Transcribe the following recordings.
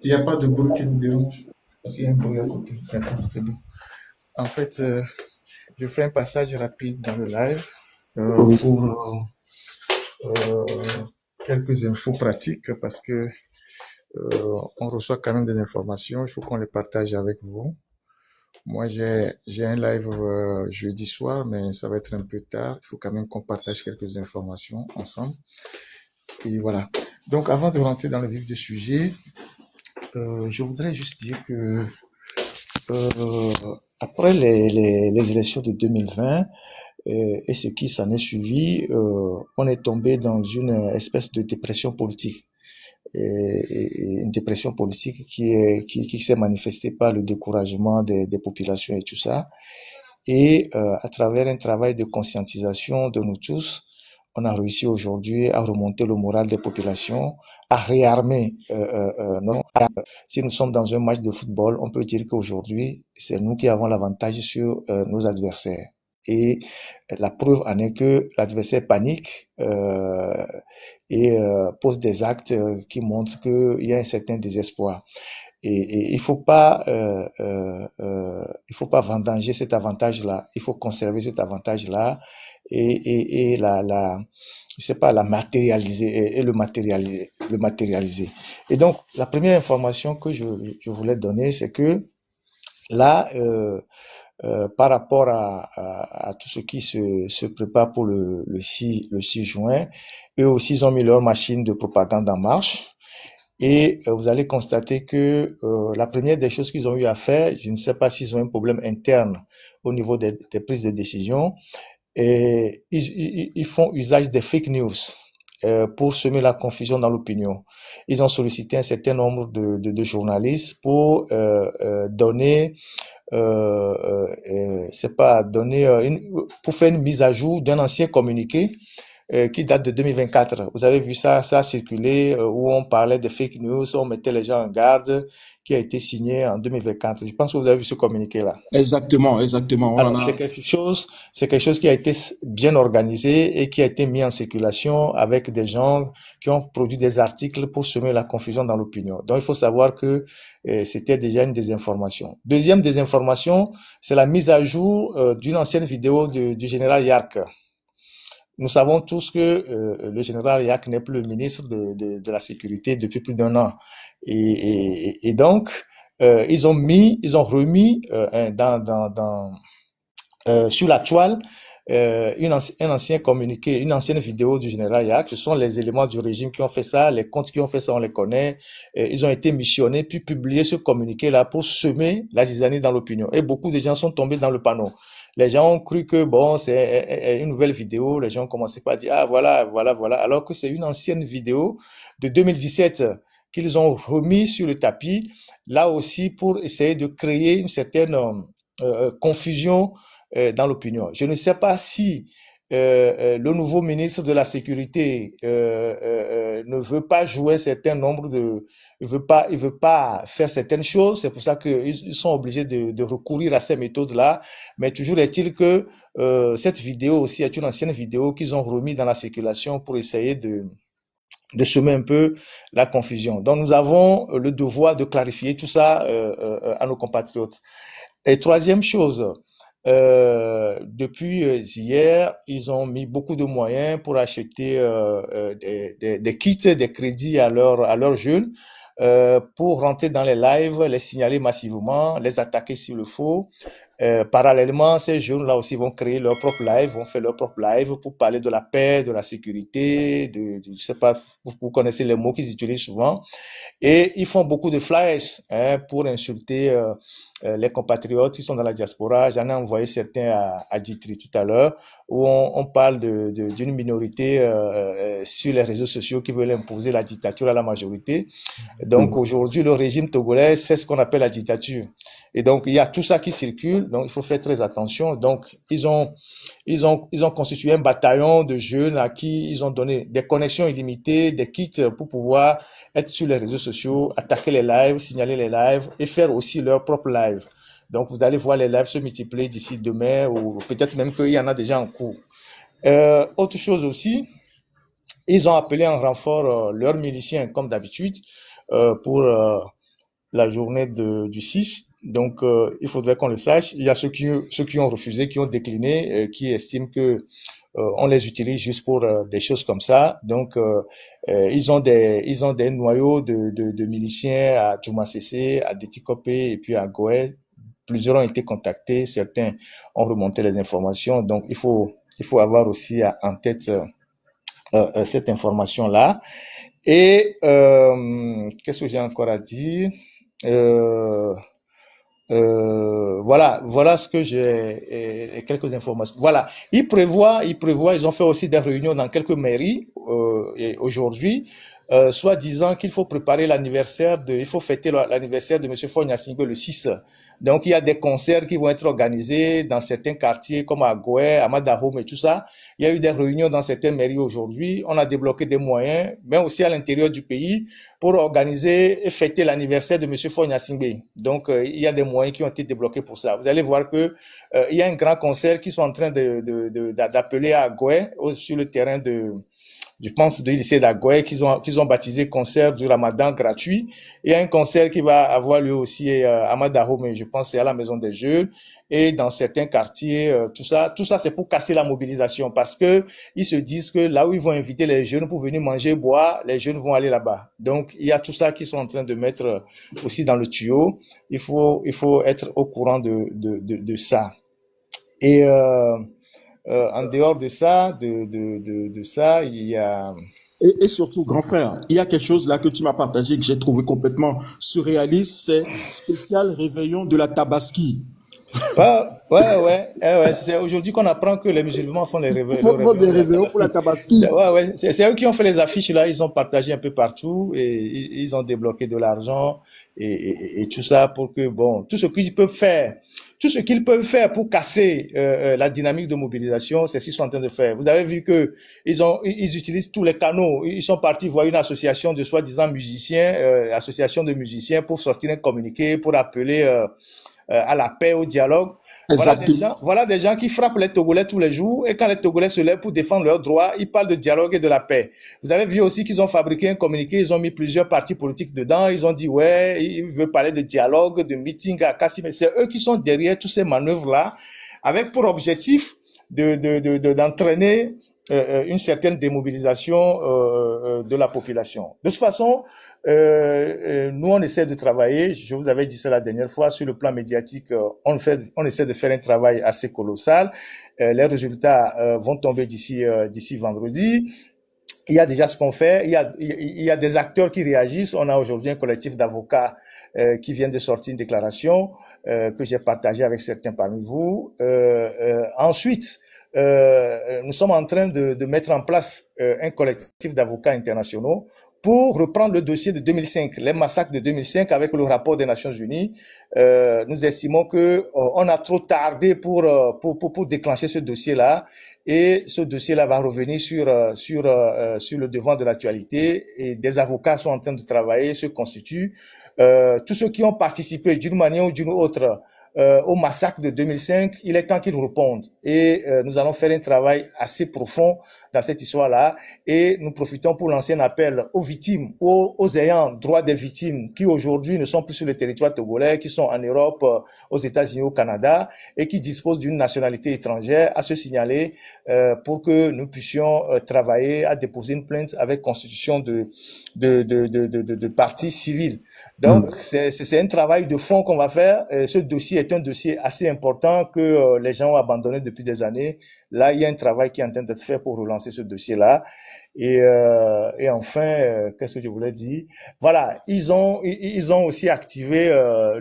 Il n'y a pas de bruit qui vous dérange. Parce qu'il y a un bruit à côté. D'accord, c'est bon. En fait, je fais un passage rapide dans le live pour euh, quelques infos pratiques parce que on reçoit quand même des informations. Il faut qu'on les partage avec vous. Moi, j'ai un live jeudi soir, mais ça va être un peu tard. Il faut quand même qu'on partage quelques informations ensemble. Et voilà. Donc, avant de rentrer dans le vif du sujet, je voudrais juste dire que euh, après les élections de 2020 et ce qui s'en est suivi, on est tombé dans une espèce de dépression politique. Et une dépression politique qui s'est manifestée par le découragement des populations et tout ça. Et à travers un travail de conscientisation de nous tous, on a réussi aujourd'hui à remonter le moral des populations, à réarmer. Si nous sommes dans un match de football, on peut dire qu'aujourd'hui, c'est nous qui avons l'avantage sur nos adversaires. Et la preuve en est que l'adversaire panique et pose des actes qui montrent qu'il y a un certain désespoir. Et il faut pas vendanger cet avantage-là. Il faut conserver cet avantage-là et je sais pas, la matérialiser et le matérialiser. Et donc, la première information que je voulais donner, c'est que là, par rapport à tout ce qui se prépare pour le 6 juin, eux aussi, ils ont mis leur machine de propagande en marche. Et vous allez constater que la première des choses qu'ils ont eu à faire, je ne sais pas s'ils ont un problème interne au niveau des prises de décision, et ils font usage des fake news pour semer la confusion dans l'opinion. Ils ont sollicité un certain nombre de journalistes pour donner c'est pas donner pour faire une mise à jour d'un ancien communiqué qui date de 2024. Vous avez vu ça, ça a circulé où on parlait de fake news, on mettait les gens en garde, qui a été signé en 2024. Je pense que vous avez vu ce communiqué-là. Exactement, exactement. On en Alors, a. c'est quelque chose qui a été bien organisé et qui a été mis en circulation avec des gens qui ont produit des articles pour semer la confusion dans l'opinion. Donc, il faut savoir que c'était déjà une désinformation. Deuxième désinformation, c'est la mise à jour d'une ancienne vidéo du général Yark. Nous savons tous que le général Yak n'est plus le ministre de la Sécurité depuis plus d'un an. Et donc, ils ont remis sur la toile un ancien communiqué, une ancienne vidéo du général Yak. Ce sont les éléments du régime qui ont fait ça, les comptes qui ont fait ça, on les connaît. Ils ont été missionnés, puis publier ce communiqué-là pour semer la zizanie dans l'opinion. Et beaucoup de gens sont tombés dans le panneau. Les gens ont cru que bon, c'est une nouvelle vidéo. Les gens ont commencé par dire ah voilà, voilà, voilà, alors que c'est une ancienne vidéo de 2017 qu'ils ont remis sur le tapis, là aussi pour essayer de créer une certaine confusion dans l'opinion. Je ne sais pas si le nouveau ministre de la Sécurité ne veut pas jouer un certain nombre de, il veut pas faire certaines choses. C'est pour ça qu'ils sont obligés de recourir à ces méthodes-là. Mais toujours est-il que cette vidéo aussi est une ancienne vidéo qu'ils ont remis dans la circulation pour essayer de semer un peu la confusion. Donc nous avons le devoir de clarifier tout ça à nos compatriotes. Et troisième chose, depuis hier, ils ont mis beaucoup de moyens pour acheter des kits, des crédits à leurs jeunes, pour rentrer dans les lives, les signaler massivement, les attaquer s'il le faut. Parallèlement, ces jeunes-là aussi vont créer leur propre live, vont faire leur propre live pour parler de la paix, de la sécurité, je sais pas, vous connaissez les mots qu'ils utilisent souvent. Et ils font beaucoup de flyers pour insulter les compatriotes qui sont dans la diaspora. J'en ai envoyé certains à Ditri tout à l'heure, où on parle d'une minorité sur les réseaux sociaux qui veulent imposer la dictature à la majorité. Donc aujourd'hui, le régime togolais, c'est ce qu'on appelle la dictature. Et donc, il y a tout ça qui circule, donc il faut faire très attention. Donc, ils ont constitué un bataillon de jeunes à qui ils ont donné des connexions illimitées, des kits pour pouvoir être sur les réseaux sociaux, attaquer les lives, signaler les lives et faire aussi leur propre live. Donc, vous allez voir les lives se multiplier d'ici demain ou peut-être même qu'il y en a déjà en cours. Autre chose aussi, ils ont appelé en renfort leurs miliciens comme d'habitude pour la journée du 6. Donc, il faudrait qu'on le sache. Il y a ceux qui ont refusé, qui ont décliné, qui estiment que on les utilise juste pour des choses comme ça. Donc, ils ont des noyaux de miliciens à Djoumassessé, à Détikopé et puis à Goé. Plusieurs ont été contactés, certains ont remonté les informations. Donc, il faut avoir aussi en tête cette information-là. Et qu'est-ce que j'ai encore à dire? Voilà ce que j'ai, quelques informations. Voilà, ils ont fait aussi des réunions dans quelques mairies et aujourd'hui, soi-disant qu'il faut préparer il faut fêter l'anniversaire de Monsieur Fonya Singbe le 6. Donc il y a des concerts qui vont être organisés dans certains quartiers comme à Goé, à Madahoum et tout ça. Il y a eu des réunions dans certaines mairies aujourd'hui. On a débloqué des moyens, mais aussi à l'intérieur du pays, pour organiser et fêter l'anniversaire de Monsieur Fonya Singbe. Donc, il y a des moyens qui ont été débloqués pour ça. Vous allez voir que il y a un grand concert qui sont en train d'appeler à Goé, sur le terrain je pense, du lycée d'Agoye, qu'ils ont baptisé concert du Ramadan gratuit. Il y a un concert qui va avoir lieu aussi à Madaho, mais je pense c'est à la Maison des Jeux et dans certains quartiers, tout ça c'est pour casser la mobilisation parce que ils se disent que là où ils vont inviter les jeunes pour venir manger, boire, les jeunes vont aller là-bas. Donc il y a tout ça qu'ils sont en train de mettre aussi dans le tuyau. Il faut être au courant de ça. Et en dehors de ça, il y a... Et surtout, grand frère, il y a quelque chose là que tu m'as partagé que j'ai trouvé complètement surréaliste, c'est spécial réveillon de la Tabaski. Ouais. C'est aujourd'hui qu'on apprend que les musulmans font le Faut réveillon des de la réveillons pour la Tabaski. Tabaski. Ouais. C'est eux qui ont fait les affiches là, ils ont partagé un peu partout et ils ont débloqué de l'argent et tout ça pour que, bon, tout ce qu'ils peuvent faire pour casser la dynamique de mobilisation, c'est ce qu'ils sont en train de faire. Vous avez vu que ils utilisent tous les canaux. Ils sont partis voir une association de soi-disant musiciens, association de musiciens pour sortir un communiqué, pour appeler à la paix, au dialogue. Exactement. Voilà des gens qui frappent les Togolais tous les jours et quand les Togolais se lèvent pour défendre leurs droits, ils parlent de dialogue et de la paix. Vous avez vu aussi qu'ils ont fabriqué un communiqué, ils ont mis plusieurs partis politiques dedans, ils ont dit ouais, ils veulent parler de dialogue, de meeting à Kassim. C'est eux qui sont derrière toutes ces manœuvres-là avec pour objectif d'entraîner une certaine démobilisation de la population. De toute façon, nous on essaie de travailler. Je vous avais dit ça la dernière fois sur le plan médiatique. On essaie de faire un travail assez colossal. Les résultats vont tomber d'ici vendredi. Il y a déjà ce qu'on fait. Il y a des acteurs qui réagissent. On a aujourd'hui un collectif d'avocats qui vient de sortir une déclaration que j'ai partagée avec certains parmi vous. Ensuite, nous sommes en train de mettre en place un collectif d'avocats internationaux pour reprendre le dossier de 2005, les massacres de 2005 avec le rapport des Nations Unies. Nous estimons que on a trop tardé pour déclencher ce dossier-là. Et ce dossier-là va revenir sur le devant de l'actualité et des avocats sont en train de travailler, se constituent. Tous ceux qui ont participé d'une manière ou d'une autre au massacre de 2005, il est temps qu'ils répondent. Et nous allons faire un travail assez profond dans cette histoire-là. Et nous profitons pour lancer un appel aux victimes, aux ayants droit des victimes qui aujourd'hui ne sont plus sur le territoire togolais, qui sont en Europe, aux États-Unis, au Canada, et qui disposent d'une nationalité étrangère, à se signaler pour que nous puissions travailler à déposer une plainte avec constitution de partie civile. Donc, c'est un travail de fond qu'on va faire. Ce dossier est un dossier assez important que les gens ont abandonné depuis des années. Là, il y a un travail qui est en train d'être fait pour relancer ce dossier-là. Et enfin, qu'est-ce que je voulais dire? Voilà, ils ont aussi activé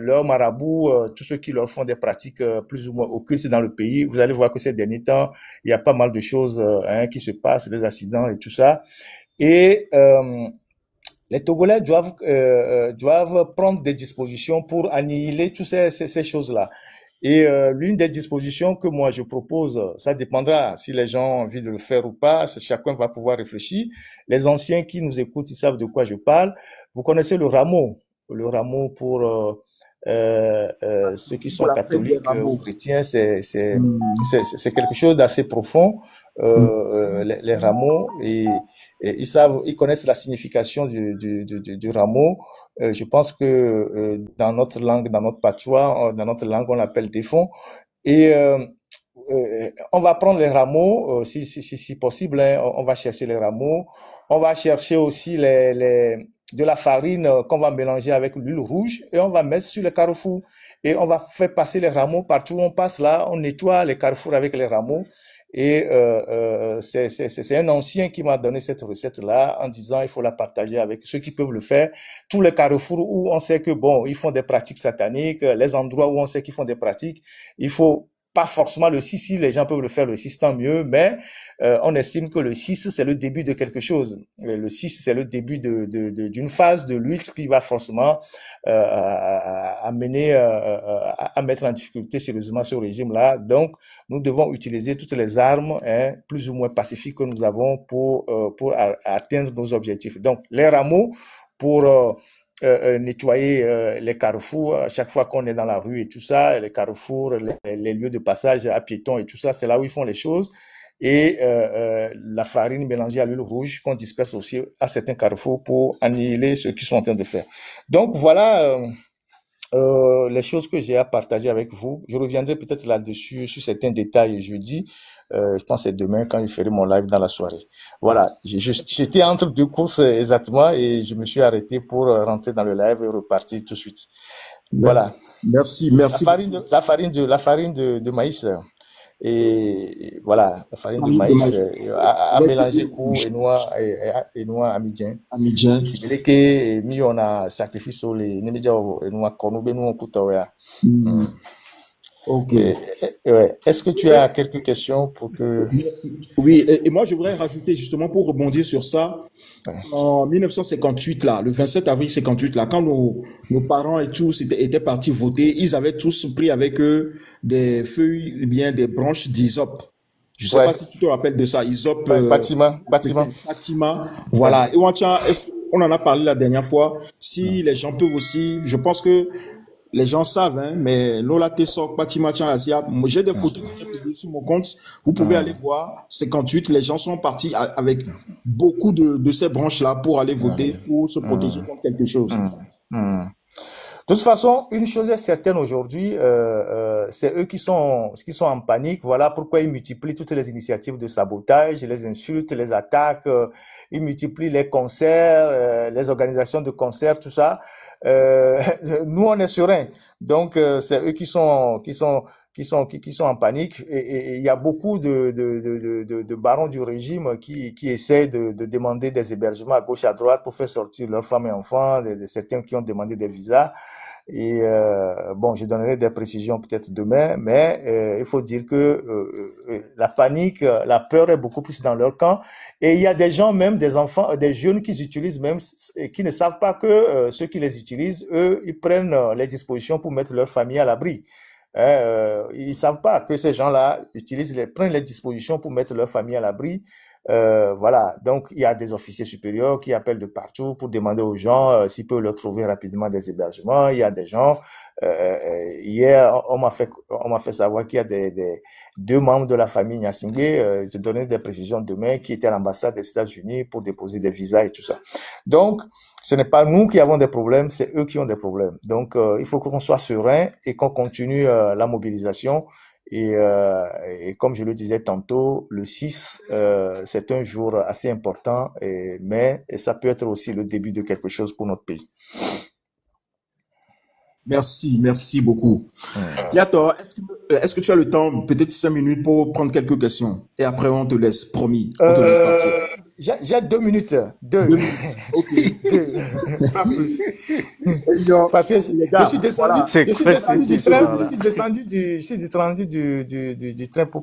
leurs marabouts, tous ceux qui leur font des pratiques plus ou moins occultes dans le pays. Vous allez voir que ces derniers temps, il y a pas mal de choses qui se passent, des accidents et tout ça. Et les Togolais doivent prendre des dispositions pour annihiler toutes ces choses-là. Et l'une des dispositions que moi je propose, ça dépendra si les gens ont envie de le faire ou pas, chacun va pouvoir réfléchir. Les anciens qui nous écoutent, ils savent de quoi je parle. Vous connaissez le rameau pour ceux qui sont catholiques ou chrétiens, c'est quelque chose d'assez profond, les rameaux. et ils connaissent la signification du rameau. Je pense que dans notre langue, dans notre patois, dans notre langue, on l'appelle défon. Et on va prendre les rameaux, si possible, hein, on va chercher les rameaux. On va chercher aussi de la farine qu'on va mélanger avec l'huile rouge et on va mettre sur le carrefour. Et on va faire passer les rameaux partout où on passe là. On nettoie les carrefours avec les rameaux. Et c'est un ancien qui m'a donné cette recette-là en disant il faut la partager avec ceux qui peuvent le faire. Tous les carrefours où on sait que bon, ils font des pratiques sataniques, les endroits où on sait qu'ils font des pratiques, il faut pas forcément le 6, si les gens peuvent le faire le 6, tant mieux, mais on estime que le 6, c'est le début de quelque chose. Le 6, c'est le début d'une phase de lutte qui va forcément amener à mettre en difficulté sérieusement ce régime-là. Donc, nous devons utiliser toutes les armes hein, plus ou moins pacifiques que nous avons pour atteindre nos objectifs. Donc, les rameaux pour nettoyer les carrefours à chaque fois qu'on est dans la rue et tout ça, les carrefours, les lieux de passage à piétons et tout ça, c'est là où ils font les choses. Et la farine mélangée à l'huile rouge qu'on disperse aussi à certains carrefours pour annihiler ce qu'ils sont en train de faire. Donc voilà les choses que j'ai à partager avec vous. Je reviendrai peut-être là-dessus sur certains détails jeudi. Je pense que c'est demain quand je ferai mon live dans la soirée. Voilà, j'étais entre deux courses exactement et je me suis arrêté pour rentrer dans le live et repartir tout de suite. Voilà. Merci. La farine de maïs. Et voilà, la farine de maïs à mélanger coup et noix à midi. Si vous voulez que on a sacrifice sur les némédia et noix cornubé nous kuta. Ok. Ouais. Est-ce que tu as quelques questions pour que... Oui, et moi je voudrais rajouter justement pour rebondir sur ça, en 1958 là, le 27 avril 58 là, quand nos parents et tous étaient partis voter, ils avaient tous pris avec eux des feuilles, bien des branches d'hysope. Je sais Ouais. pas si tu te rappelles de ça, hysope. Bâtiment. Voilà. Et on en a parlé la dernière fois. Si les gens peuvent aussi, je pense que les gens savent, hein, mais Lola Tessok, Batima Tchanazia, j'ai des photos sur mon compte. Vous pouvez aller voir. 58, les gens sont partis avec beaucoup de ces branches-là pour aller voter, pour se protéger contre quelque chose. De toute façon, une chose est certaine aujourd'hui, c'est eux qui sont en panique. Voilà pourquoi ils multiplient toutes les initiatives de sabotage, les insultes, les attaques. Ils multiplient les concerts, les organisations de concerts, tout ça. Nous, on est sereins. Donc, c'est eux qui sont en panique. Et il y a beaucoup de barons du régime qui essaient de demander des hébergements à gauche, à droite pour faire sortir leurs femmes et enfants, certains qui ont demandé des visas. Et bon, je donnerai des précisions peut-être demain, mais il faut dire que la panique, la peur est beaucoup plus dans leur camp. Et il y a des gens, même des enfants, des jeunes qui utilisent même, qui ne savent pas que ceux qui les utilisent, eux, ils prennent les dispositions pour mettre leur famille à l'abri. Ils savent pas que ces gens-là prennent les dispositions pour mettre leur famille à l'abri. Voilà. Donc, il y a des officiers supérieurs qui appellent de partout pour demander aux gens s'ils peuvent leur trouver rapidement des hébergements. Il y a des gens. Hier, on m'a fait savoir qu'il y a deux membres de la famille Nyassingbe. Je te donnerai des précisions demain qui étaient à l'ambassade des États-Unis pour déposer des visas et tout ça. Donc, ce n'est pas nous qui avons des problèmes, c'est eux qui ont des problèmes. Donc, il faut qu'on soit serein et qu'on continue la mobilisation. Et comme je le disais tantôt, le 6, c'est un jour assez important, mais ça peut être aussi le début de quelque chose pour notre pays. Merci beaucoup. Yator, est-ce que tu as le temps, peut-être 5 minutes pour prendre quelques questions? Et après, on te laisse, promis, on te laisse partir. J'ai 2 minutes. Ok. 2. Pas plus. Parce que je suis descendu du train pour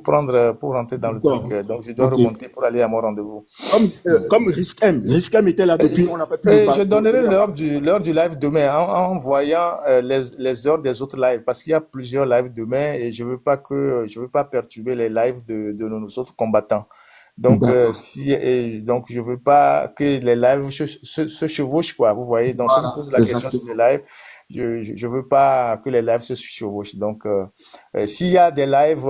rentrer dans le truc. Donc, je dois remonter pour aller à mon rendez-vous. Comme Riskem était là depuis, on n'a pas pu le Je donnerai l'heure du live demain en voyant les heures des autres lives parce qu'il y a plusieurs lives demain et je veux pas perturber les lives de nos autres combattants. Donc, donc je veux pas que les lives se chevauchent, quoi. Vous voyez, donc si on me pose la question sur les lives, je veux pas que les lives se chevauchent. Donc, s'il y a des lives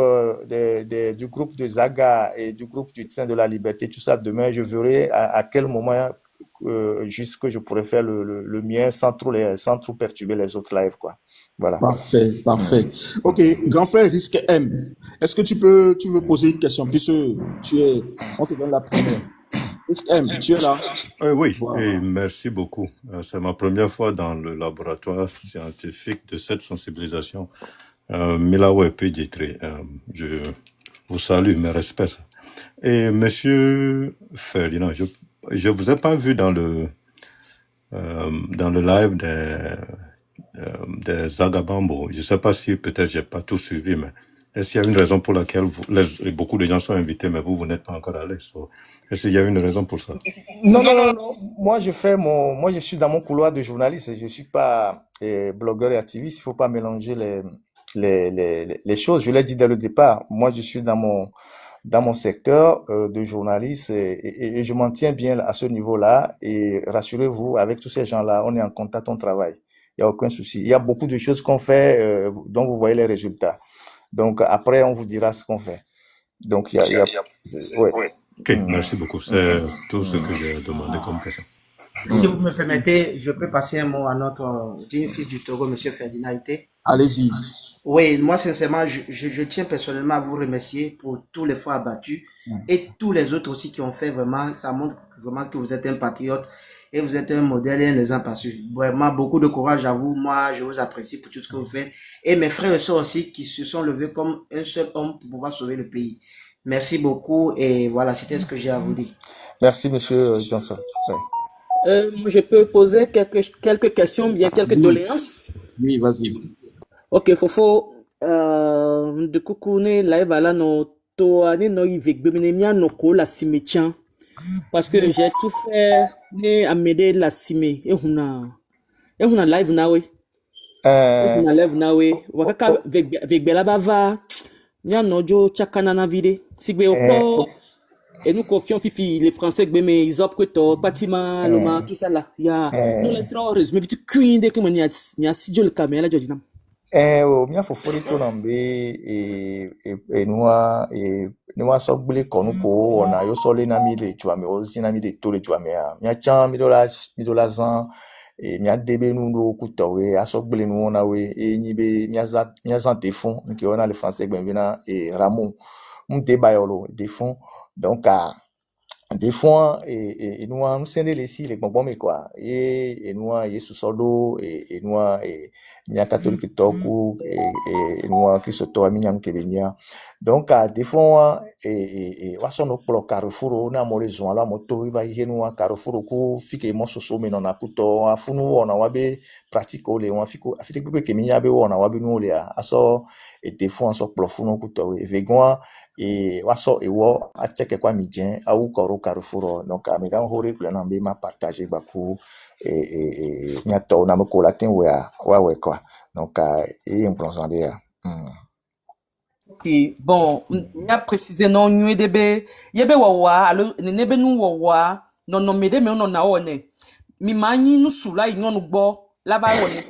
du groupe de Zaga et du groupe du Train de la Liberté, tout ça, demain, je verrai à quel moment juste que je pourrais faire le mien sans trop perturber les autres lives, quoi. Voilà. Parfait, parfait. Ok, grand frère Risque M, est-ce que tu veux poser une question puisque on te donne la première. Risque M, tu es là? Oui, Voilà. et merci beaucoup. C'est ma première fois dans le laboratoire scientifique de cette sensibilisation. Milawe Pidjitre, je vous salue, mes respects. Et monsieur Ferdinand, je vous ai pas vu dans le live des Zagabambo. Je sais pas si peut-être j'ai pas tout suivi, mais est-ce qu'il y a une raison pour laquelle beaucoup de gens sont invités, mais vous n'êtes pas encore allés? Est-ce qu'il y a une raison pour ça? Non. Moi, je suis dans mon couloir de journaliste. Je suis pas blogueur et activiste. Il faut pas mélanger les choses. Je l'ai dit dès le départ. Moi, je suis dans mon secteur de journaliste et je m'en tiens bien à ce niveau-là. Et rassurez-vous, avec tous ces gens-là, on est en contact, on travaille. Il y a aucun souci. Il y a beaucoup de choses qu'on fait dont vous voyez les résultats. Donc après, on vous dira ce qu'on fait. Donc ouais. Ok, merci beaucoup. C'est tout ce que j'ai demandé comme question. Si vous me permettez, je peux passer un mot à notre digne fils du Togo, monsieur Ferdinand Ité. Allez-y. Oui, moi sincèrement, je tiens personnellement à vous remercier pour tous les efforts abattus et tous les autres aussi qui ont fait vraiment, ça montre vraiment que vous êtes un patriote et vous êtes un modèle et un exemple à suivre. Vraiment, beaucoup de courage à vous. Moi, je vous apprécie pour tout ce que vous faites. Et mes frères et sœurs aussi qui se sont levés comme un seul homme pour pouvoir sauver le pays. Merci beaucoup et voilà, c'était ce que j'ai à vous dire. Merci, monsieur Johnson. Ouais. Je peux poser quelques questions, bien quelques doléances. Oui, vas-y. Ok, Fofo, de kukune live ala no to ane no ivek bemenemia no ko la cimetière parce que j'ai tout fait ne amede la cime ehuna live nawe ehuna live nawe wakaka vek bela bava nya nojo chakana na vide sigbe oko et nous confions fifi les français que mais ils optent que Patima Loma tout ça là ya nous les trois mais tu queen de comme nya sidio le caméra jodinam mia fofori to nambe enua so gbule konu ko ona yo so le na mi le juame o si na mi de to le juame a mia chan mi do la zan mia debe nu do kutowe aso gbule nu ona we nyibe mia zan te fond que on a le français ben bina Ramon mte bayolo de fond donc des fois et nous sende les si les bonbons mais quoi et nous yesu solo et nous nya catholique toku et nous qui soto aminyam kebenya donc des fois et waso no pro carrefour na mo les zon la moto va y nous carrefour ku fike mo soso me na kuto afunu ona wabe pratique ole on fiko afite pe keminya be ona wabe no le aso et des fois so profuno kuto e vegan et waso e wo a check kwa midien a ou koro carrefour donc a megan hore kula na be ma partager baku et nyato na mo latin wa quoi donc et un bronzant there bon il a précisé non nué debe yebe wawa alo nebe nu wawa non non mede me non na one mi mani nu sula inon gbo la ba woni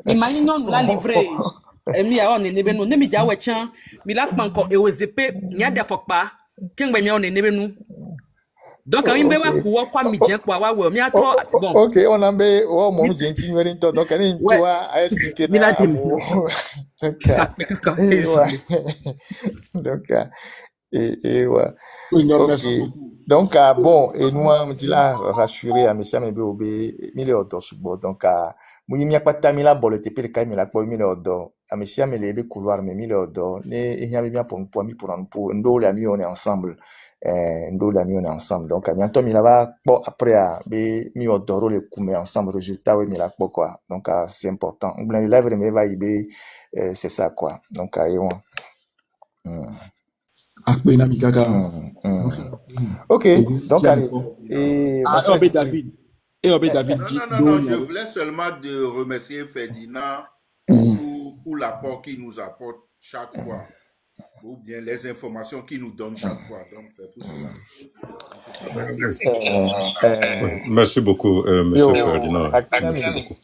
mi mani non la livrer mi a on nebe nu nemi ja wechan mi la panko e ozepe nya da fokpa kengbe mi on nebe nu donc on be wa ku kwa mi je kwa wa we mi ato bon OK on ambe o mo mu je ti weri to donc ni toi a expliquer na donc et ouais OK donc bon et nous on dit là rassurer à monsieur mais be mille odo subo donc mu yimi akpata mi la bolo te pe ka mi la po mille odo a monsieur mais les be couloir mais mille odo ne e nya be bien pour mi pour ndo le ami on est ensemble ndo la mi on est ensemble donc bientôt mi la va après be mi odoro le coumer ensemble résultat oui mi la quoi donc c'est important on le live mais va ibe c'est ça quoi donc et on OK donc allez et David non, je voulais seulement de remercier Ferdinand pour l'apport qu'il nous apporte chaque fois. ou bien les informations qu'ils nous donnent chaque fois. Donc, c'est pour cela. Oui, merci beaucoup, Monsieur Ferdinand. Merci beaucoup.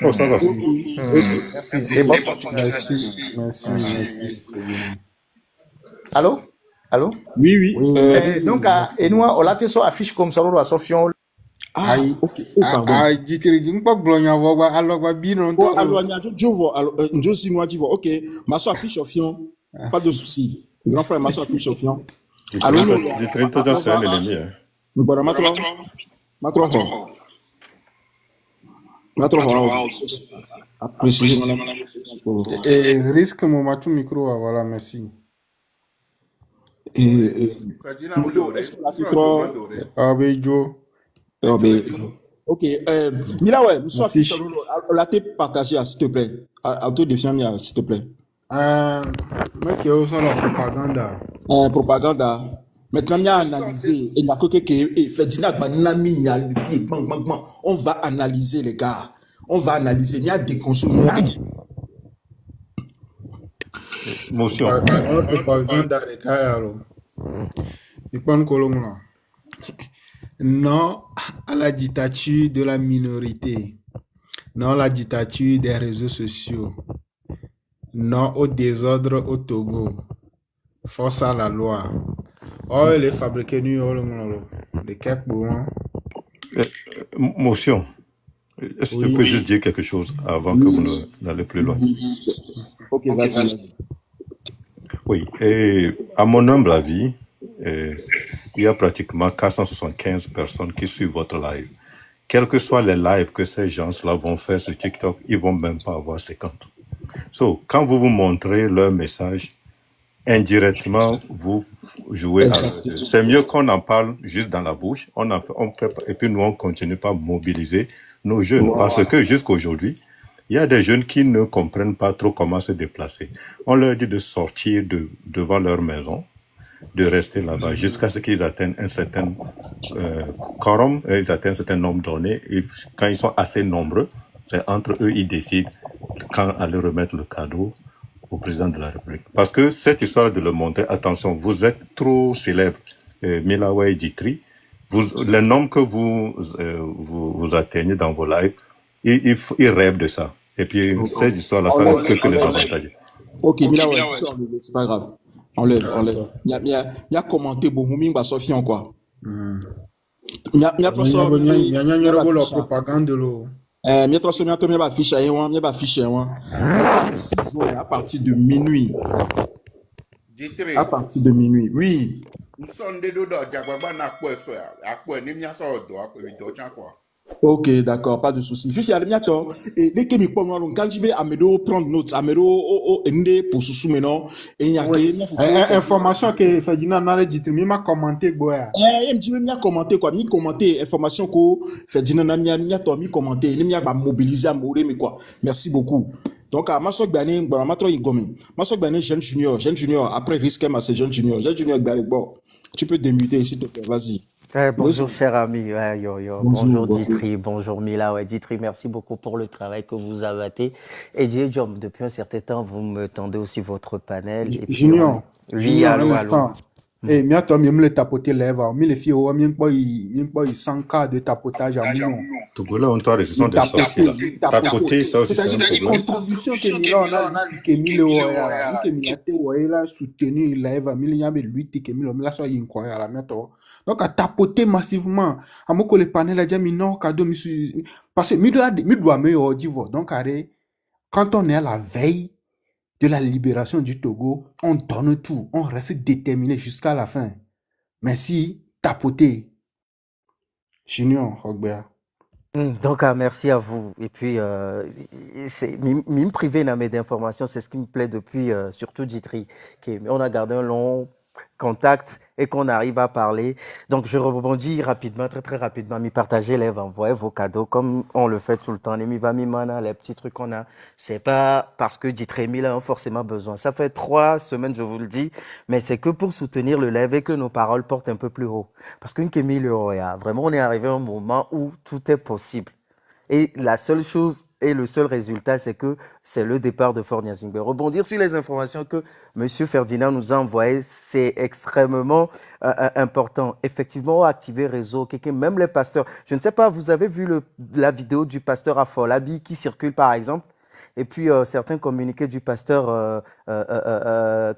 Oh, ça va. Merci. Et bonne continuation. Merci. Allô? Allô? Oui. Donc, et nous, on l'a fait affiche comme ça, on a Sofion. Ah, ok. Oh, pardon. Oh, alors, Njo si moi qui vois. Ok, ma soeur affiche au fion. Pas de souci. Grand frère, ma soeur affiche au fion. Alors, c'est un ennemi. nous voilà, maintenant. Et risque mon matou micro, voilà, merci. Ok, Mila, ouais, soit affiche, on l'a partagé, s'il te plaît. Autodéfiant, s'il te plaît. Mec, il y a la propagande. Propagande. Maintenant, il y a analysé. Il y a on va analyser, les gars. On va analyser. Il y a des consommés. Motion. Propagande, les gars, alors. Non à la dictature de la minorité. Non à la dictature des réseaux sociaux. Non au désordre au Togo. Force à la loi. Oh, il est fabriqué de quelques moments. Motion. Est-ce que je peux juste dire quelque chose avant que vous n'allez plus loin? Ok, vas-y. Oui, et à mon humble avis, il y a pratiquement 475 personnes qui suivent votre live. Quels que soient les lives que ces gens-là vont faire sur TikTok, ils vont même pas avoir 50. So, quand vous montrez leur message, indirectement, vous jouez à... C'est mieux qu'on en parle juste dans la bouche, on fait, et puis nous, on continue pas à mobiliser nos jeunes. Parce que jusqu'aujourd'hui, il y a des jeunes qui ne comprennent pas trop comment se déplacer. On leur dit de sortir devant leur maison, de rester là-bas jusqu'à ce qu'ils atteignent un certain quorum, ils atteignent un certain nombre donné. Et quand ils sont assez nombreux, c'est entre eux, ils décident quand aller remettre le cadeau au président de la République. Parce que cette histoire de le montrer, attention, vous êtes trop célèbre, Milawe Djitri, les nombres que vous atteignez dans vos lives, ils rêvent de ça. Et puis, cette histoire-là, ça ne peut que les avantager. Ok, Milawe, c'est pas grave. Enlève. Il y a commenté Bohuming Basofian, quoi. Il y a la propagande de l'eau. Il y a affiché à partir de minuit. À partir de minuit, oui. Ok, d'accord, pas de souci. Fils, il y a le miato. Et dès que mi pomme noir, quand je vais Amedo prendre notes, Amedo ende pour sous maintenant. Et il y a information que Ferdinand n'a dit, il m'a commenté boya. Il me dit il m'a commenté quoi, mi commenté information que Ferdinand n'a miato mi commenté, il m'a ba mobiliser à mourir mais quoi. Merci beaucoup. Donc à ma soeur Bani, bon ma trop igomi. Ma soeur Bani jeune junior après risque ma c'est jeune junior bon. Tu peux démuter s'il te plaît, vas-y. Bonjour cher ami, bonjour Djitri, bonjour Mila, Djitri, merci beaucoup pour le travail que vous avez fait. Et Djidjom, depuis un certain temps, vous me tendez aussi votre panel. Junior, oui, allô. Eh, mais attends, me le tapoter lèvres, mais les filles, il 100 cas de tapotage à mon. Tout là, on t'a ce sont des sorciers. Tapoter, ça aussi, c'est un problème. Contribution que Mille, on a soutenu lèvres, Milliam et lui, que Mille, là, soit incroyable, la méthode. Donc, à tapoter massivement, à mon collègue panel, a dit, mais non, cadeau, parce que mi doit me dire, donc, quand on est à la veille de la libération du Togo, on donne tout, on reste déterminé jusqu'à la fin. Merci, tapoter. Junior, Rogbert. Donc, merci à vous. Et puis, me priver d'informations, c'est ce qui me plaît depuis, surtout Djitri. On a gardé un long contact et qu'on arrive à parler. Donc, je rebondis rapidement, très rapidement, m'y partager les envoyer vos cadeaux comme on le fait tout le temps. Les les petits trucs qu'on a, c'est pas parce que Djitri a forcément besoin. Ça fait 3 semaines, je vous le dis, mais c'est que pour soutenir le live et que nos paroles portent un peu plus haut. Parce qu'une Kémile, vraiment, on est arrivé à un moment où tout est possible. Et la seule chose et le seul résultat, c'est que c'est le départ de Ford Gnassingbé. Rebondir sur les informations que M. Ferdinand nous a envoyées, c'est extrêmement important. Effectivement, activer réseau, même les pasteurs. Je ne sais pas, vous avez vu la vidéo du pasteur Afolabi qui circule par exemple? Et puis, certains communiqués du pasteur,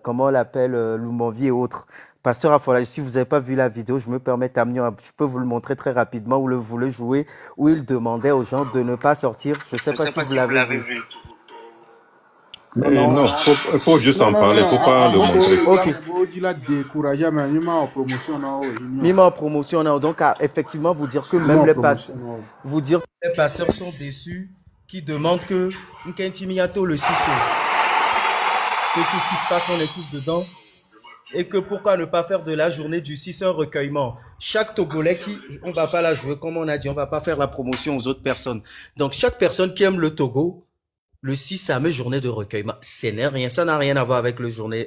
comment on l'appelle, Lumonvi et autres. Pasteur Afolabi, si vous n'avez pas vu la vidéo, je me permets d'amener, je peux vous le montrer très rapidement, où vous le jouez, où il demandait aux gens de ne pas sortir. Je ne sais pas si vous l'avez vu. Non, il faut juste en parler, il ne faut pas le montrer. Mis en promotion, donc effectivement, vous dire que même les pasteurs sont déçus, qui demandent que le CISO, que tout ce qui se passe, on est tous dedans, et que pourquoi ne pas faire de la journée du 6 un recueillement. Chaque Togolais on ne va pas la jouer, comme on a dit, on ne va pas faire la promotion aux autres personnes. Donc, chaque personne qui aime le Togo, le 6, ça met journée de recueillement. Ça n'a rien à voir avec la journée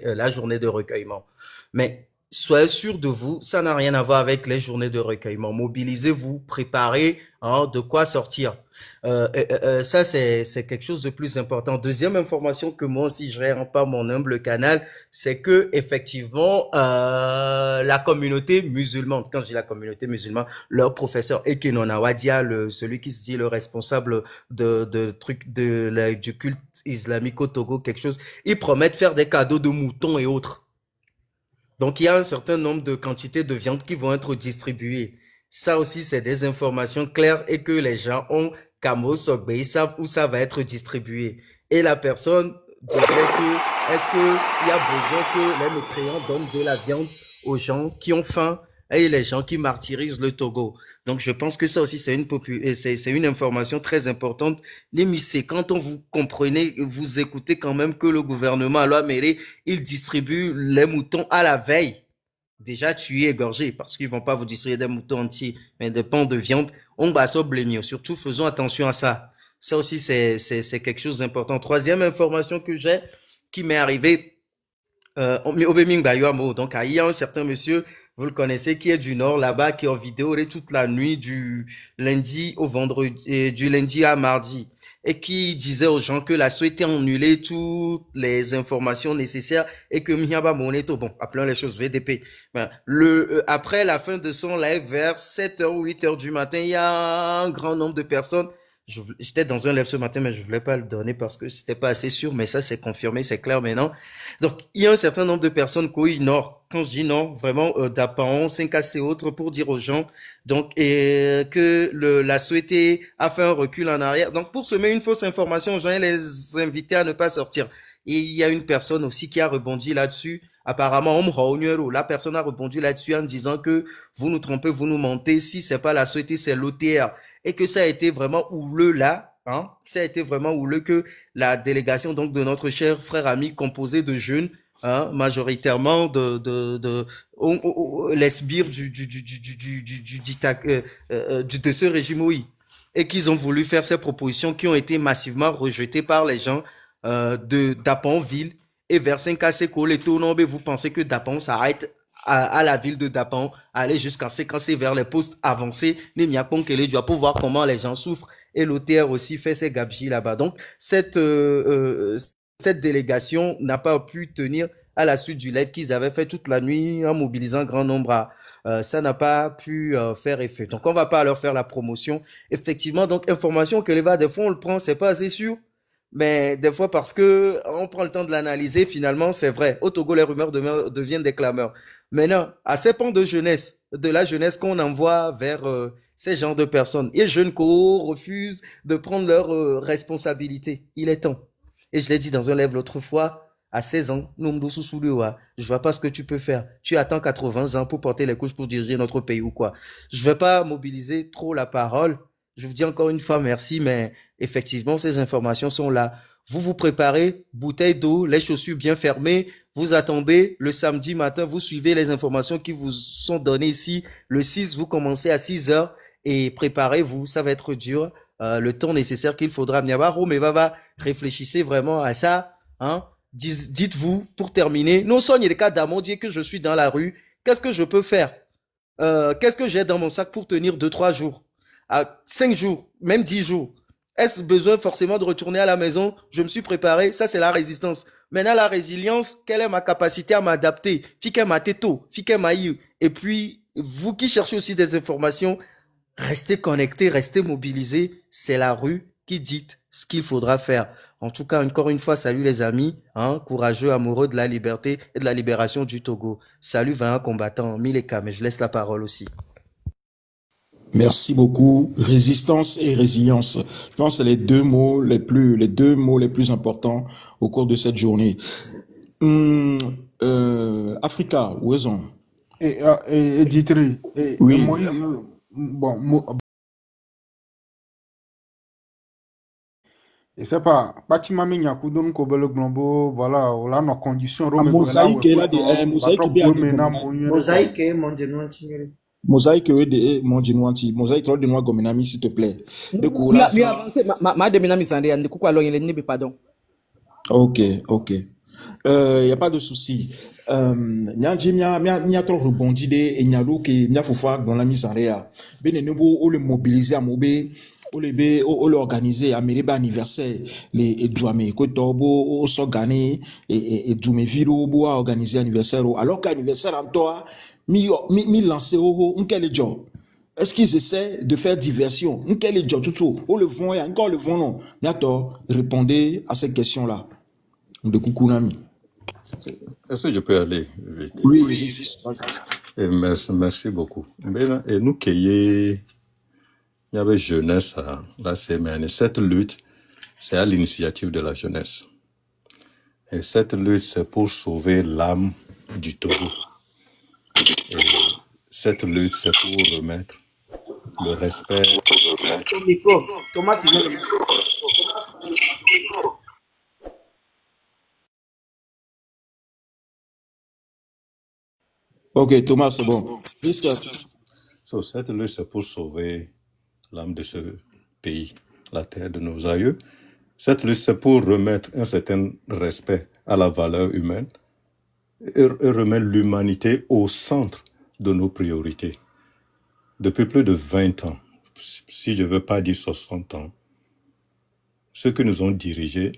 de recueillement. Mais soyez sûr de vous, ça n'a rien à voir avec les journées de recueillement. Mobilisez-vous, préparez de quoi sortir. Ça, c'est quelque chose de plus important. Deuxième information que moi aussi, je ne rends pas mon humble canal, c'est que effectivement, la communauté musulmane, quand je dis la communauté musulmane, leur professeur Ekeno Nawadia, celui qui se dit le responsable du culte islamique au Togo, quelque chose, ils promettent faire des cadeaux de moutons et autres. Donc, il y a un certain nombre de quantités de viande qui vont être distribuées. Ça aussi, c'est des informations claires et que les gens ont ils savent où ça va être distribué. Et la personne disait que, est-ce qu'il y a besoin que les mécréants donnent de la viande aux gens qui ont faim et les gens qui martyrisent le Togo? Donc, je pense que ça aussi, c'est une information très importante. C'est quand vous comprenez, vous écoutez quand même que le gouvernement à l'Ouaméré, il distribue les moutons à la veille. Déjà tués, égorgés, parce qu'ils vont pas vous distribuer des moutons entiers, mais des pans de viande. On va s'oblémir. Surtout, faisons attention à ça. Ça aussi, c'est quelque chose d'important. Troisième information que j'ai, qui m'est arrivée, donc, il y a un certain monsieur, vous le connaissez, qui est du Nord, là-bas, qui est en vidéo toute la nuit du lundi au vendredi, du lundi à mardi, et qui disait aux gens que la souhaitait annuler toutes les informations nécessaires et que Miyaba Moneto, bon, appelons les choses VDP. Ben, après la fin de son live, vers 7h ou 8h du matin, il y a un grand nombre de personnes. J'étais dans un live ce matin, mais je voulais pas le donner parce que c'était pas assez sûr, mais ça, c'est confirmé, c'est clair maintenant. Donc, il y a un certain nombre de personnes qui ignorent. Quand je dis non, vraiment, d'apparence, 5AC et autres pour dire aux gens, donc, que la souhaité a fait un recul en arrière. Donc, pour semer une fausse information aux gens et les inviter à ne pas sortir. Et il y a une personne aussi qui a rebondi là-dessus. Apparemment, la personne a rebondi là-dessus en disant que vous nous trompez, vous nous mentez. Si c'est pas la souhaité, c'est l'OTR. Et que ça a été vraiment houleux là, ça a été vraiment houleux que la délégation donc de notre cher frère ami composé de jeunes, majoritairement les sbires de ce régime, oui, et qu'ils ont voulu faire ces propositions qui ont été massivement rejetées par les gens d'Aponville et vers 5AC Coleto. Vous pensez que Dapan s'arrête à la ville de Dapan, aller jusqu'à séquencer vers les postes avancés, pour voir comment les gens souffrent. Et l'OTR aussi fait ses gabjis là-bas. Donc, cette délégation n'a pas pu tenir à la suite du live qu'ils avaient fait toute la nuit en mobilisant grand nombre. Ça n'a pas pu faire effet. Donc, on va pas leur faire la promotion. Effectivement, donc, information que les va, des fois, on le prend, c'est pas assez sûr. Mais des fois, parce que on prend le temps de l'analyser, finalement, c'est vrai. Au Togo, les rumeurs deviennent des clameurs. Maintenant, à ces pans de jeunesse, de la jeunesse qu'on envoie vers ces genres de personnes, et jeunes co refusent de prendre leurs responsabilités. Il est temps. Et je l'ai dit dans un live l'autre fois, à 16 ans, je vois pas ce que tu peux faire. Tu attends 80 ans pour porter les couches pour diriger notre pays ou quoi. Je vais pas mobiliser trop la parole. Je vous dis encore une fois merci, mais effectivement, ces informations sont là. Vous vous préparez, bouteille d'eau, les chaussures bien fermées, vous attendez le samedi matin, vous suivez les informations qui vous sont données ici. Le 6, vous commencez à 6 heures et préparez-vous, ça va être dur. Le temps nécessaire qu'il faudra. Mais réfléchissez vraiment à ça. Dites-vous, pour terminer, non soignez les cas d'amont, dire que je suis dans la rue, qu'est-ce que je peux faire? Qu'est-ce que j'ai dans mon sac pour tenir 2-3 jours? à 5 jours, même 10 jours. Est-ce besoin forcément de retourner à la maison? Je me suis préparé. Ça, c'est la résistance. Maintenant, la résilience, quelle est ma capacité à m'adapter? Fique ma teto, fique ma eu. Et puis, vous qui cherchez aussi des informations, restez connectés, restez mobilisés. C'est la rue qui dicte ce qu'il faudra faire. En tout cas, encore une fois, salut les amis, hein, courageux, amoureux de la liberté et de la libération du Togo. Salut 21 combattants, Mileka, mais je laisse la parole aussi. Merci beaucoup. Résistance et résilience. Je pense que c'est les deux mots les plus importants au cours de cette journée. Africa, où est-on? Et Ditri, Oui. Et c'est pas bâtiment mais nyaku don ko bele glombo voilà on a nos conditions mosaïque là de mosaïque bien mosaïque mon genou tingere mosaïque de mon genou anti mosaïque là de moi gominami s'il te plaît de coup là ma de minami sande ande ko alors il n'est pardon. OK y a pas de souci. Nyanji mia trop rebondi de et nyalo ke mia fofa dans la mise en réa bene nebo o le mobiliser à mobe o le organiser à meriba anniversaire les douame ko tobo o so gagner et doume viro bo organiser anniversaire alors qu'anniversaire en toi mi lancer un quel job. Est-ce qu'ils essaient de faire diversion? Quel job tout o le vont et encore le vont non. Niato répondez à cette question là de Kukunami. Est-ce que je peux aller vite? Oui. Et merci beaucoup. Et nous il y avait jeunesse à la semaine. Cette lutte, c'est à l'initiative de la jeunesse. Et cette lutte, c'est pour sauver l'âme du Togo. Et cette lutte, c'est pour remettre le respect. Thomas, Ok, Thomas, c'est bon. Cette lutte, c'est pour sauver l'âme de ce pays, la terre de nos aïeux. Cette lutte, c'est pour remettre un certain respect à la valeur humaine et remettre l'humanité au centre de nos priorités. Depuis plus de 20 ans, si je ne veux pas dire 60 ans, ceux qui nous ont dirigés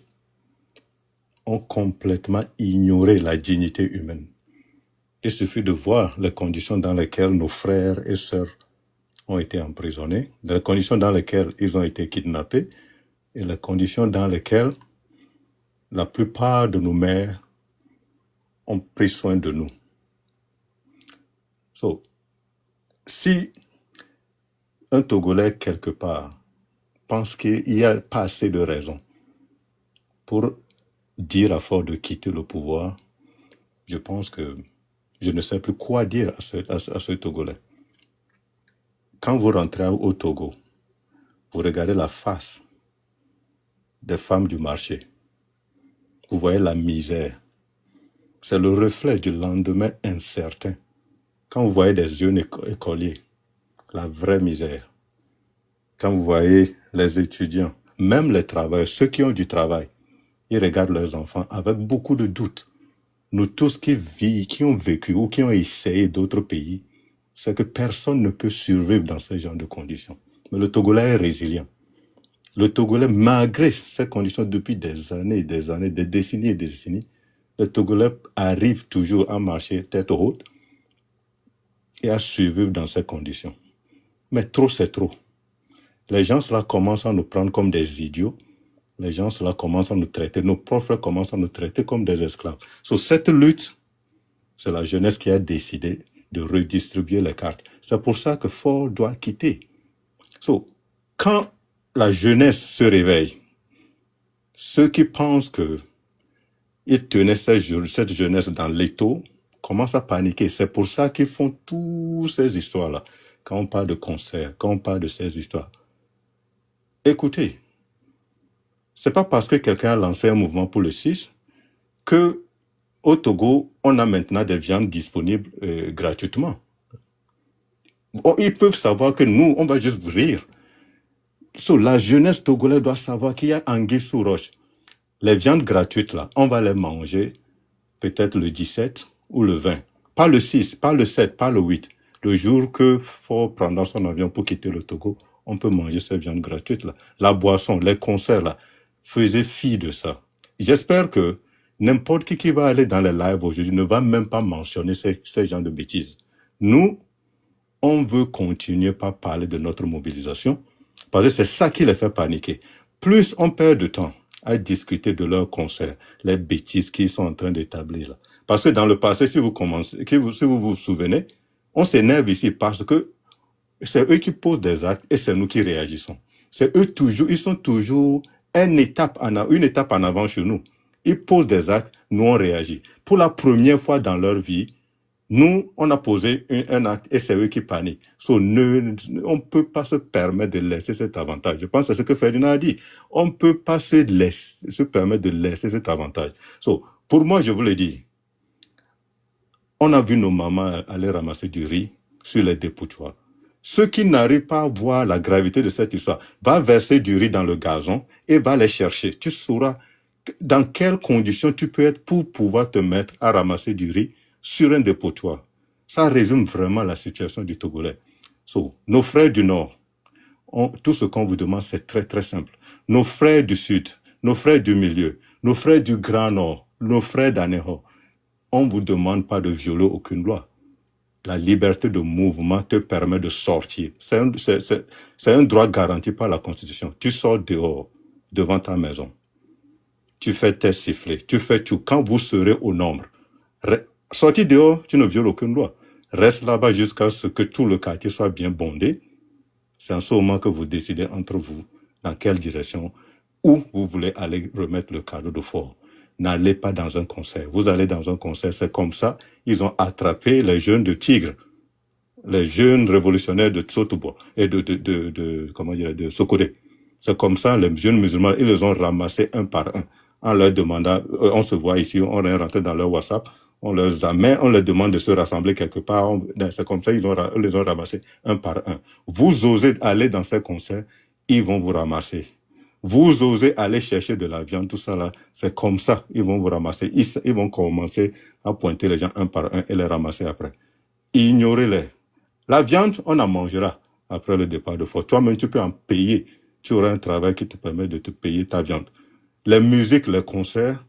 ont complètement ignoré la dignité humaine. Il suffit de voir les conditions dans lesquelles nos frères et sœurs ont été emprisonnés, les conditions dans lesquelles ils ont été kidnappés et les conditions dans lesquelles la plupart de nos mères ont pris soin de nous. Si un Togolais quelque part pense qu'il n'y a pas assez de raisons pour dire à force de quitter le pouvoir, je pense que je ne sais plus quoi dire à ce Togolais. Quand vous rentrez au Togo, vous regardez la face des femmes du marché. Vous voyez la misère. C'est le reflet du lendemain incertain. Quand vous voyez des jeunes écoliers, la vraie misère. Quand vous voyez les étudiants, même les travailleurs, ceux qui ont du travail, ils regardent leurs enfants avec beaucoup de doutes. Nous tous qui ont vécu ou qui ont essayé d'autres pays, c'est que personne ne peut survivre dans ce genre de conditions. Mais le Togolais est résilient. Le Togolais, malgré ces conditions depuis des années, des décennies et des décennies, le Togolais arrive toujours à marcher tête haute et à survivre dans ces conditions. Mais trop, c'est trop. Les gens cela commencent à nous prendre comme des idiots. Les gens cela commencent à nous traiter, nos profs commencent à nous traiter comme des esclaves. Cette lutte, c'est la jeunesse qui a décidé de redistribuer les cartes. C'est pour ça que Faure doit quitter. Quand la jeunesse se réveille, ceux qui pensent qu'ils tenaient cette jeunesse dans l'étau commencent à paniquer. C'est pour ça qu'ils font toutes ces histoires-là. Quand on parle de concerts, quand on parle de ces histoires. Écoutez, c'est pas parce que quelqu'un a lancé un mouvement pour le 6 que au Togo, on a maintenant des viandes disponibles gratuitement. Ils peuvent savoir que nous, on va juste rire. La jeunesse togolaise doit savoir qu'il y a anguille sous roche. Les viandes gratuites, là, on va les manger peut-être le 17 ou le 20. Pas le 6, pas le 7, pas le 8. Le jour que Faure prendra son avion pour quitter le Togo, on peut manger cette viande gratuite là. La boisson, les concerts là, faisaient fi de ça. J'espère que n'importe qui va aller dans les lives aujourd'hui ne va même pas mentionner ces genres de bêtises. Nous, on veut continuer par parler de notre mobilisation parce que c'est ça qui les fait paniquer. Plus on perd de temps à discuter de leurs concerts, les bêtises qu'ils sont en train d'établir là. Parce que dans le passé, si vous vous souvenez, on s'énerve ici parce que c'est eux qui posent des actes et c'est nous qui réagissons. C'est eux toujours, ils sont toujours une étape en avant chez nous. Ils posent des actes, nous on réagit. Pour la première fois dans leur vie, nous, on a posé un acte et c'est eux qui paniquent. On ne peut pas se permettre de laisser cet avantage. Je pense que c'est ce que Ferdinand a dit. On ne peut pas se permettre de laisser cet avantage. Pour moi, je vous le dis, on a vu nos mamans aller ramasser du riz sur les dépotoirs. Ceux qui n'arrivent pas à voir la gravité de cette histoire, va verser du riz dans le gazon et va les chercher. Tu sauras dans quelles conditions tu peux être pour pouvoir te mettre à ramasser du riz sur un dépotoir. Ça résume vraiment la situation du Togolais. Nos frères du Nord, tout ce qu'on vous demande, c'est très très simple. Nos frères du Sud, nos frères du Milieu, nos frères du Grand Nord, nos frères d'Aného, on ne vous demande pas de violer aucune loi. La liberté de mouvement te permet de sortir. C'est un droit garanti par la Constitution. Tu sors dehors, devant ta maison. Tu fais tes sifflets. Tu fais tout. Quand vous serez au nombre, sortis dehors, tu ne violes aucune loi. Reste là-bas jusqu'à ce que tout le quartier soit bien bondé. C'est en ce moment que vous décidez entre vous dans quelle direction, où vous voulez aller remettre le cadeau de fort. N'allez pas dans un concert. Vous allez dans un concert, c'est comme ça. Ils ont attrapé les jeunes de Tigre, les jeunes révolutionnaires de Tsotobo et de Sokodé. C'est comme ça, les jeunes musulmans, ils les ont ramassés un par un. En leur demandant, on se voit ici, on est rentré dans leur WhatsApp, on les amène, on leur demande de se rassembler quelque part. C'est comme ça, ils les ont ramassés un par un. Vous osez aller dans ces concerts, ils vont vous ramasser. Vous osez aller chercher de la viande, tout ça là, c'est comme ça, ils vont vous ramasser. Ils vont commencer à pointer les gens un par un et les ramasser après. Ignorez-les. La viande, on en mangera après le départ de fort. Toi-même, tu peux en payer. Tu auras un travail qui te permet de te payer ta viande. Les musiques, les concerts,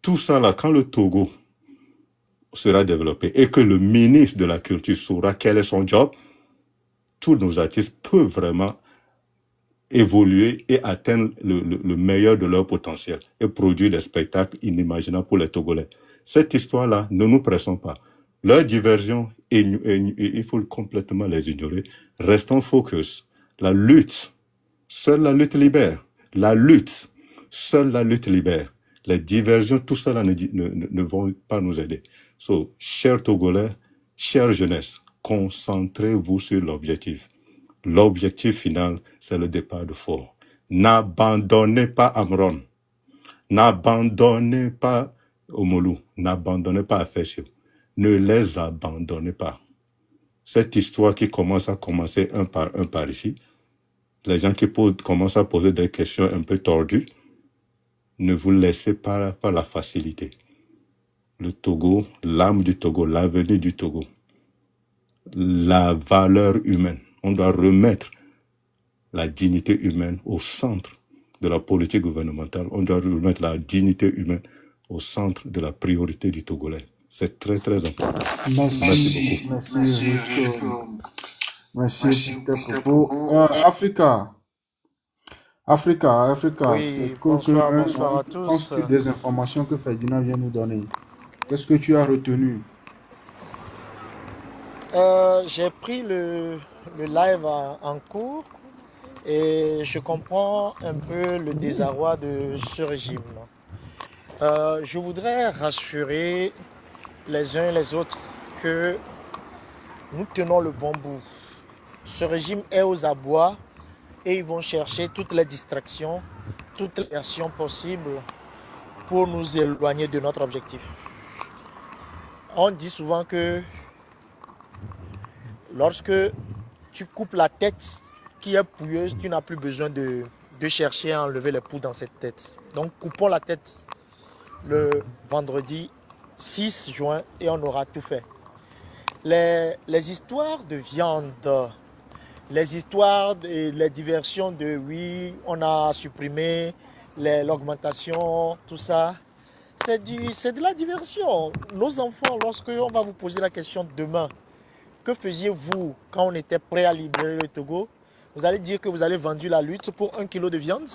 tout ça là, quand le Togo sera développé et que le ministre de la Culture saura quel est son job, tous nos artistes peuvent vraiment évoluer et atteindre le meilleur de leur potentiel et produire des spectacles inimaginables pour les Togolais. Cette histoire-là, ne nous pressons pas. Leur diversion, il faut complètement les ignorer. Restons focus. La lutte, seule la lutte libère. La lutte, seule la lutte libère. Les diversions, tout cela ne vont pas nous aider. Chers Togolais, chère jeunesse, concentrez-vous sur l'objectif. L'objectif final, c'est le départ de fort. N'abandonnez pas Amron. N'abandonnez pas Omolu. N'abandonnez pas Afesio. Ne les abandonnez pas. Cette histoire qui commence à commencer un par ici, les gens qui commencent à poser des questions un peu tordues, ne vous laissez pas par la facilité. Le Togo, l'âme du Togo, l'avenir du Togo, la valeur humaine. On doit remettre la dignité humaine au centre de la politique gouvernementale. On doit remettre la dignité humaine au centre de la priorité du Togolais. C'est très, très important. Merci beaucoup. Merci pour tes propos. Africa. Oui, bonsoir à tous. Penses-tu des informations que Ferdinand vient nous donner? Qu'est-ce que tu as retenu? J'ai pris le live en cours et je comprends un peu le désarroi de ce régime. Je voudrais rassurer les uns et les autres que nous tenons le bon bout. Ce régime est aux abois et ils vont chercher toutes les distractions, toutes les actions possibles pour nous éloigner de notre objectif. On dit souvent que lorsque tu coupes la tête qui est pouilleuse, tu n'as plus besoin de chercher à enlever les poux dans cette tête. Donc coupons la tête le vendredi 6 juin et on aura tout fait. Les histoires de viande les histoires et les diversions de oui, on a supprimé l'augmentation, tout ça. C'est de la diversion. Nos enfants, lorsque on va vous poser la question demain, que faisiez-vous quand on était prêt à libérer le Togo? Vous allez dire que vous avez vendu la lutte pour 1 kilo de viande?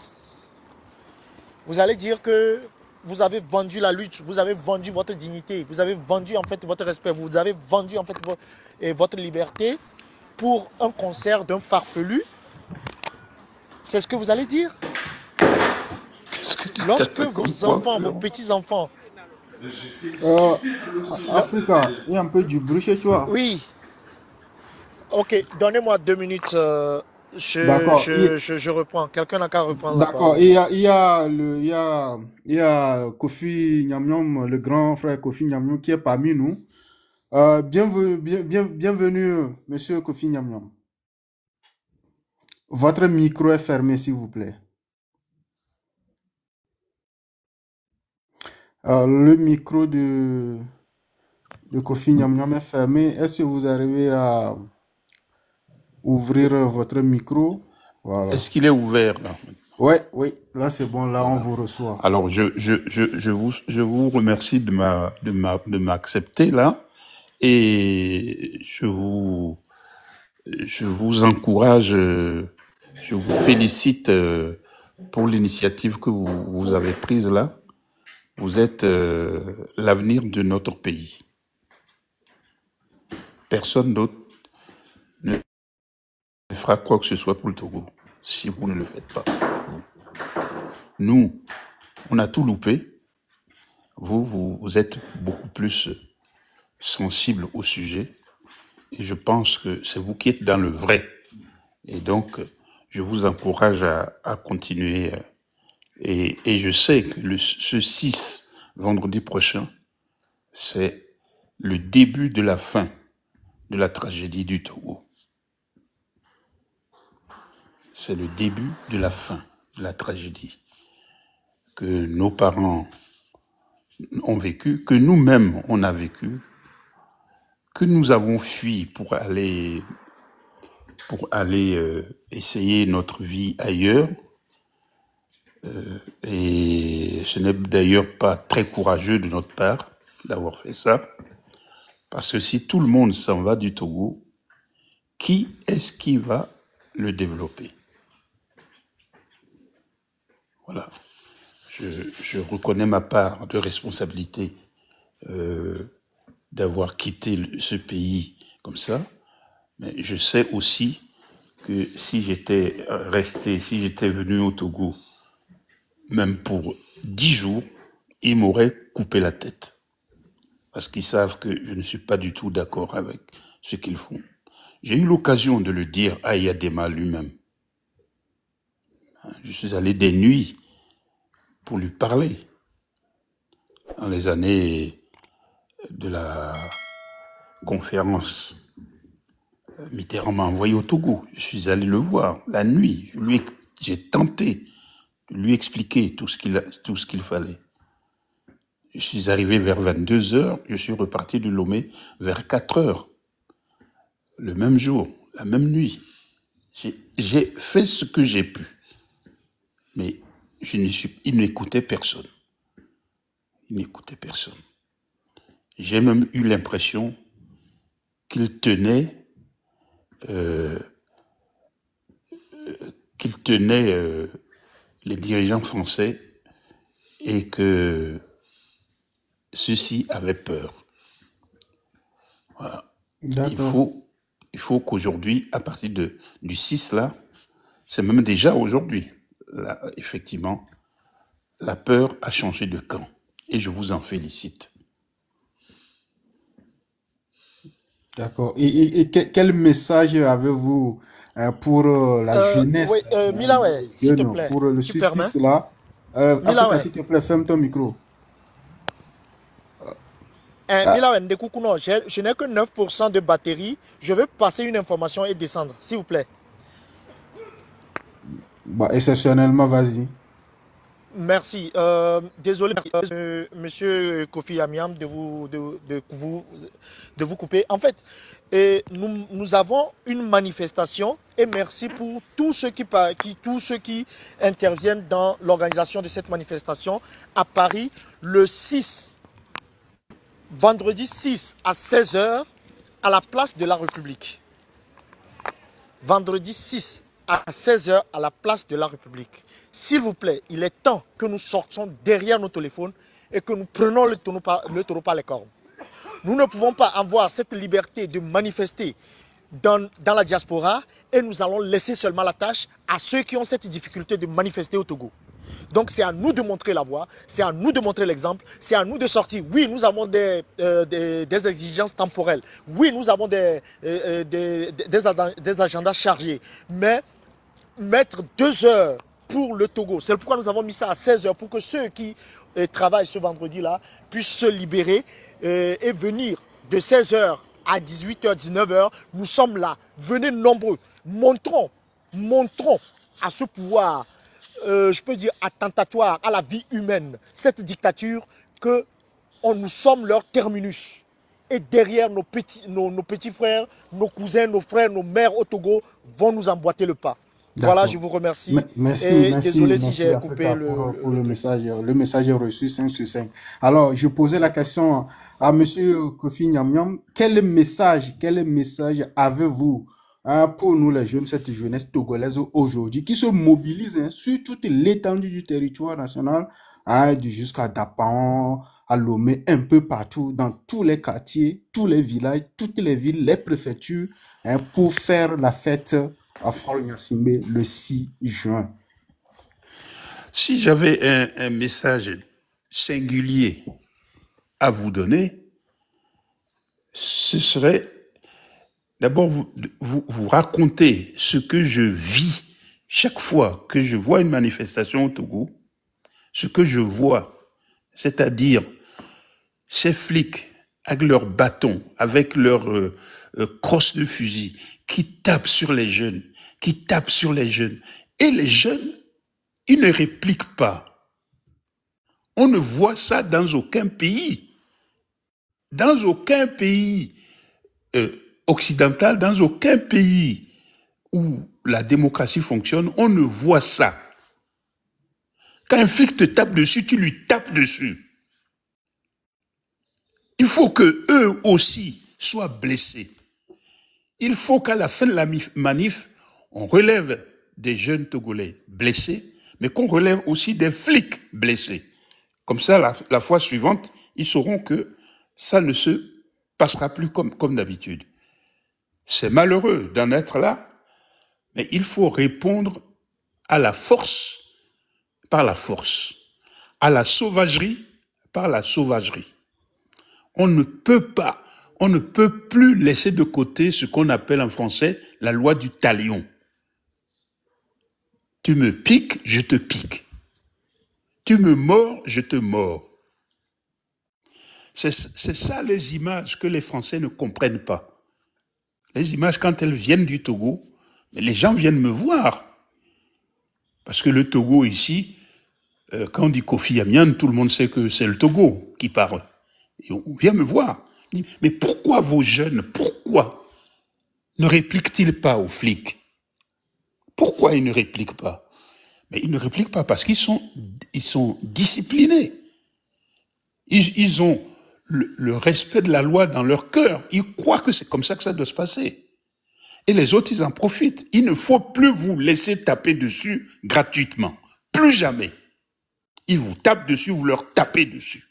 Vous allez dire que vous avez vendu la lutte, vous avez vendu votre dignité, vous avez vendu en fait votre respect, vous avez vendu en fait votre liberté pour un concert d'un farfelu? C'est ce que vous allez dire? Lorsque vos enfants, vos petits-enfants... Africa, il y a un peu du bruit chez toi. Oui. Ok, donnez-moi 2 minutes. Je reprends. Quelqu'un n'a qu'à reprendre la D'accord. parole. Il y a Kofi Nyamnyom, le grand frère Kofi Nyamnyom qui est parmi nous. Bienvenue, monsieur Kofi Nyamnyom. Votre micro est fermé, s'il vous plaît. Le micro de Kofi Nyamnyom est fermé. Est-ce que vous arrivez à ouvrir votre micro? Voilà. Est-ce qu'il est ouvert là? Oui, là c'est bon, là on vous reçoit. Alors je vous remercie de m'accepter là, et je vous encourage, je vous félicite pour l'initiative que vous avez prise là. Vous êtes l'avenir de notre pays. Personne d'autre ne fera quoi que ce soit pour le Togo si vous ne le faites pas. Nous, on a tout loupé. Vous êtes beaucoup plus sensible au sujet. Et je pense que c'est vous qui êtes dans le vrai. Et donc, je vous encourage à continuer. Et je sais que ce 6, vendredi prochain, c'est le début de la fin de la tragédie du Togo. C'est le début de la fin de la tragédie que nos parents ont vécu, que nous-mêmes on a vécu, que nous avons fui pour aller essayer notre vie ailleurs. Et ce n'est d'ailleurs pas très courageux de notre part d'avoir fait ça, parce que si tout le monde s'en va du Togo, qui est-ce qui va le développer? Voilà. Je reconnais ma part de responsabilité d'avoir quitté ce pays comme ça, mais je sais aussi que si j'étais resté, si j'étais venu au Togo, même pour 10 jours, ils m'auraient coupé la tête. Parce qu'ils savent que je ne suis pas du tout d'accord avec ce qu'ils font. J'ai eu l'occasion de le dire à Yadema lui-même. Je suis allé des nuits pour lui parler. Dans les années de la conférence, Mitterrand m'a envoyé au Togo. Je suis allé le voir la nuit. J'ai tenté de lui expliquer tout ce qu'il fallait. Je suis arrivé vers 22h, je suis reparti de Lomé vers 4h. Le même jour, la même nuit. J'ai fait ce que j'ai pu. Mais il n'écoutait personne. Il n'écoutait personne. J'ai même eu l'impression qu'il tenait les dirigeants français et que ceux-ci avaient peur. Voilà. Il faut qu'aujourd'hui, à partir du 6 là, c'est même déjà aujourd'hui, là, effectivement, la peur a changé de camp. Et je vous en félicite. D'accord. Et quel message avez-vous pour la jeunesse? Oui, Milawe, s'il te plaît. Pour le 6 là. Africa, s'il te plaît, ferme ton micro. Milawe, je n'ai que 9% de batterie. Je veux passer une information et descendre, s'il vous plaît. Bah, exceptionnellement, vas-y. Merci. Désolé, monsieur Kofi Amiam, de vous couper. En fait, nous avons une manifestation et merci pour tous ceux qui interviennent dans l'organisation de cette manifestation à Paris le 6, vendredi 6 à 16 h à la place de la République. Vendredi 6 à 16 h à la place de la République. S'il vous plaît, il est temps que nous sortions derrière nos téléphones et que nous prenions le taureau par les cornes. Nous ne pouvons pas avoir cette liberté de manifester dans la diaspora et nous allons laisser seulement la tâche à ceux qui ont cette difficulté de manifester au Togo. Donc c'est à nous de montrer la voie, c'est à nous de montrer l'exemple, c'est à nous de sortir. Oui, nous avons des exigences temporelles, oui, nous avons des agendas chargés, mais mettre 2 heures pour le Togo, c'est pourquoi nous avons mis ça à 16 h pour que ceux qui travaillent ce vendredi-là puissent se libérer et venir de 16 h à 18 h, 19 h. Nous sommes là, venez nombreux, montrons à ce pouvoir, je peux dire attentatoire à la vie humaine, cette dictature, que nous sommes leur terminus. Et derrière nos petits frères, nos cousins, nos frères, nos mères au Togo vont nous emboîter le pas. Voilà, je vous remercie. Merci, désolé si j'ai coupé pour le message. Le message est reçu 5 sur 5. Alors, je posais la question à monsieur Kofi Gnam-Gnam. Quel message avez-vous pour nous, les jeunes, cette jeunesse togolaise aujourd'hui, qui se mobilise sur toute l'étendue du territoire national, jusqu'à Dapan, à Lomé, un peu partout, dans tous les quartiers, tous les villages, toutes les villes, les préfectures, pour faire la fête à Fort-Gnassingbé le 6 juin. Si j'avais un message singulier à vous donner, ce serait d'abord vous raconter ce que je vis chaque fois que je vois une manifestation au Togo, ce que je vois, c'est-à-dire ces flics avec leurs bâtons, avec leurs crosses de fusil, qui tapent sur les jeunes, Et les jeunes, ils ne répliquent pas. On ne voit ça dans aucun pays. Dans aucun pays occidental, dans aucun pays où la démocratie fonctionne, on ne voit ça. Quand un flic te tape dessus, tu lui tapes dessus. Il faut que eux aussi soient blessés. Il faut qu'à la fin de la manif, on relève des jeunes Togolais blessés, mais qu'on relève aussi des flics blessés. Comme ça, la fois suivante, ils sauront que ça ne se passera plus comme d'habitude. C'est malheureux d'en être là, mais il faut répondre à la force par la force, à la sauvagerie par la sauvagerie. On ne peut plus laisser de côté ce qu'on appelle en français la loi du talion. Tu me piques, je te pique. Tu me mords, je te mords. C'est ça les images que les Français ne comprennent pas. Les images, quand elles viennent du Togo, les gens viennent me voir. Parce que le Togo ici, quand on dit Kofi Amiam, tout le monde sait que c'est le Togo qui parle. Et on vient me voir. On dit, mais pourquoi vos jeunes, pourquoi ne répliquent-ils pas aux flics? Pourquoi ils ne répliquent pas? Mais ils ne répliquent pas parce qu'ils sont disciplinés. Ils ont le respect de la loi dans leur cœur. Ils croient que c'est comme ça que ça doit se passer. Et les autres, ils en profitent. Il ne faut plus vous laisser taper dessus gratuitement. Plus jamais. Ils vous tapent dessus, vous leur tapez dessus.